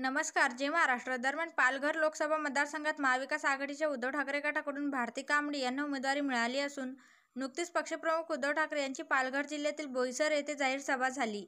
नमस्कार. जय महाराष्ट्र. दरम्यान पालघर लोकसभा मतदारसंघात महाविकास आघाडीच्या उद्धव ठाकरे गटाकडून भारती कांबडी यांना उमेदवारी मिळाली असून नुकतीच पक्षप्रमुख उद्धव ठाकरे यांची पालघर जिल्ह्यातील बोईसर येथे जाहीर सभा झाली.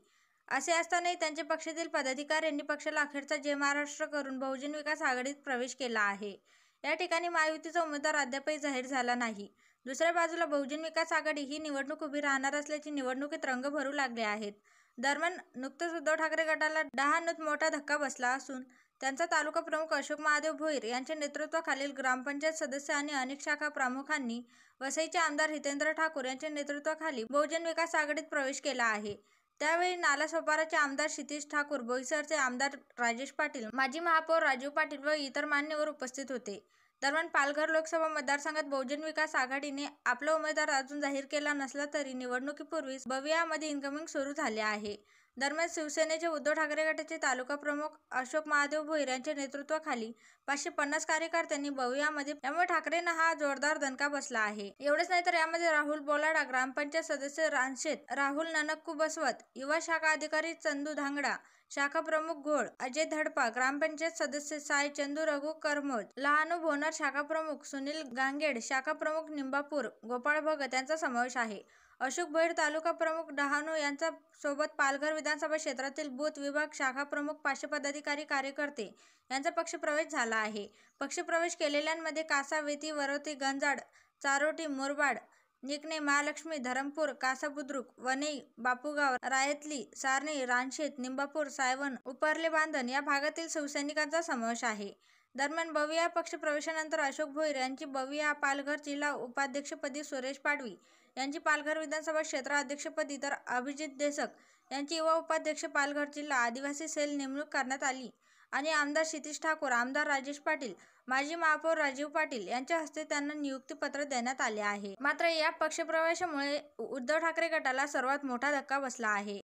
असे असतानाही त्यांचे पक्षातील पदाधिकाऱ्यांनी पक्षाला अखेरचा जय महाराष्ट्र करून बहुजन विकास आघाडीत प्रवेश केला आहे. या ठिकाणी महायुतीचा उमेदवार अद्यापही जाहीर झाला नाही. दुसऱ्या बाजूला बहुजन विकास आघाडी ही निवडणूक उभी राहणार असल्याची निवडणुकीत रंग भरू लागले आहेत. दरम्यान नुकतंच उद्धव ठाकरे गटाला डहाणूत मोठा धक्का बसला असून त्यांचा तालुका प्रमुख अशोक महादेव भोईर यांच्या नेतृत्वाखालील ग्रामपंचायत सदस्य आणि अनेक शाखा प्रमुखांनी वसईचे आमदार हितेंद्र ठाकूर यांच्या नेतृत्वाखाली बहुजन विकास आघाडीत प्रवेश केला आहे. त्यावेळी नालासोपाराचे आमदार क्षितिज ठाकूर, बोईसरचे आमदार राजेश पाटील, माजी महापौर राजीव पाटील व इतर मान्यवर उपस्थित होते. दरम्यान पालघर लोकसभा मतदारसंघात बहुजन विकास आघाडीने आपला उमेदवार अजून जाहीर केला नसला तरी निवडणुकीपूर्वीच बवियामध्ये इनकमिंग सुरू झाले आहे. दरम्यान शिवसेनेचे उद्धव ठाकरे गटाचे तालुका प्रमुख अशोक महादेव भोईर यांच्या नेतृत्वाखाली 550 कार्यकर्त्यांनी बवियामध्ये त्यामुळे ठाकरेंना हा जोरदार दणका बसला आहे. एवढेच नाही तर यामध्ये राहुल बोलाडा, ग्रामपंचायत सदस्य रानशेत राहुल ननक्कू बसवत, युवा शाखा अधिकारी चंदू धांगडा, शाखा प्रमुख घोळ अजय धडपा, ग्रामपंचायत सदस्य साय चंदू रघु करमोद, लहानू भोनर शाखा प्रमुख सुनील गांगेड, शाखा प्रमुख निंबापूर गोपाळ भगत यांचा समावेश आहे. अशोक भोईर तालुका प्रमुख डहाणू यांचा सोबत पालघर विधानसभा क्षेत्रातील बूथ विभाग शाखा प्रमुख 500 पदाधिकारी कार्यकर्ते यांचा पक्षप्रवेश झाला आहे. पक्षप्रवेश केलेल्यांमध्ये कासा, वेती, वरोती, गंजाड, चारोटी, मुरबाड, निकणे, महालक्ष्मी, धरमपूर, कासा बुद्रुक, वनई, बापूगाव, रायतली, सारणी, रानशेत, निंबापूर, सायवन, उपरले बांधण या भागातील शिवसैनिकांचा समावेश आहे. दरम्यान बविया पक्षप्रवेशानंतर अशोक भोईर यांची बविया पालघर जिल्हा उपाध्यक्षपदी, सुरेश पाडवी यांची पालघर विधानसभा क्षेत्र अध्यक्षपदी तर अभिजित देशक यांची युवा उपाध्यक्ष पालघर जिल्हा आदिवासी सेल नेमणूक करण्यात आली आणि आमदार क्षितिज ठाकूर, आमदार राजेश पाटील, माजी महापौर राजीव पाटील यांच्या हस्ते त्यांना नियुक्तीपत्र देण्यात आले आहे. मात्र या पक्षप्रवेशामुळे उद्धव ठाकरे गटाला सर्वात मोठा धक्का बसला आहे.